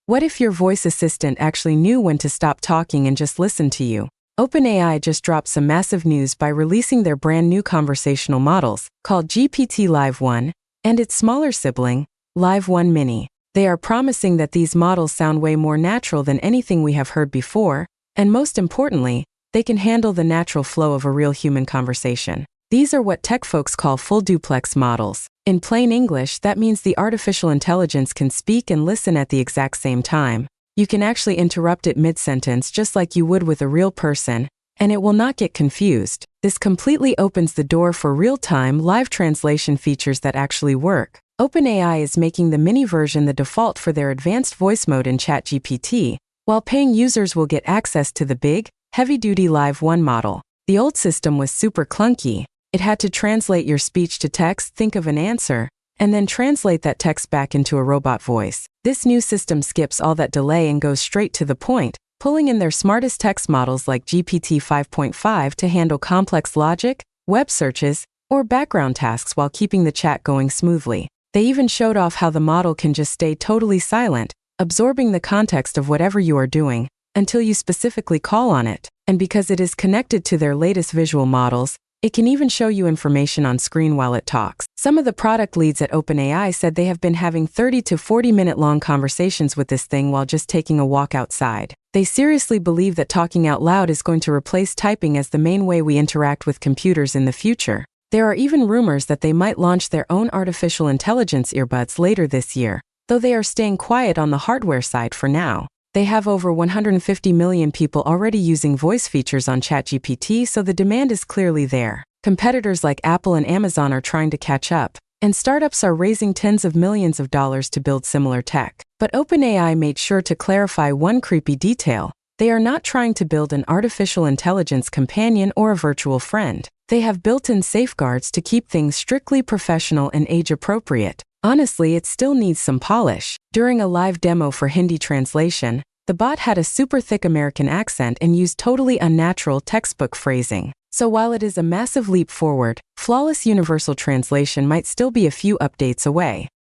What if your voice assistant actually knew when to stop talking and just listened to you? OpenAI just dropped some massive news by releasing their brand new conversational models, called GPT Live 1, and its smaller sibling, Live 1 Mini. They are promising that these models sound way more natural than anything we have heard before, and most importantly, they can handle the natural flow of a real human conversation. These are what tech folks call full duplex models. In plain English, that means the artificial intelligence can speak and listen at the exact same time. You can actually interrupt it mid-sentence just like you would with a real person, and it will not get confused. This completely opens the door for real-time live translation features that actually work. OpenAI is making the mini version the default for their advanced voice mode in ChatGPT, while paying users will get access to the big, heavy-duty Live 1 model. The old system was super clunky. It had to translate your speech to text, think of an answer, and then translate that text back into a robot voice. This new system skips all that delay and goes straight to the point, pulling in their smartest text models like GPT 5.5 to handle complex logic, web searches, or background tasks while keeping the chat going smoothly. They even showed off how the model can just stay totally silent, absorbing the context of whatever you are doing, until you specifically call on it. And because it is connected to their latest visual models, it can even show you information on screen while it talks. Some of the product leads at OpenAI said they have been having 30 to 40-minute long conversations with this thing while just taking a walk outside. They seriously believe that talking out loud is going to replace typing as the main way we interact with computers in the future. There are even rumors that they might launch their own artificial intelligence earbuds later this year, though they are staying quiet on the hardware side for now. They have over 150 million people already using voice features on ChatGPT, so the demand is clearly there. Competitors like Apple and Amazon are trying to catch up, and startups are raising tens of millions of dollars to build similar tech. But OpenAI made sure to clarify one creepy detail. They are not trying to build an artificial intelligence companion or a virtual friend. They have built-in safeguards to keep things strictly professional and age-appropriate. Honestly, it still needs some polish. During a live demo for Hindi translation, the bot had a super thick American accent and used totally unnatural textbook phrasing. So while it is a massive leap forward, flawless universal translation might still be a few updates away.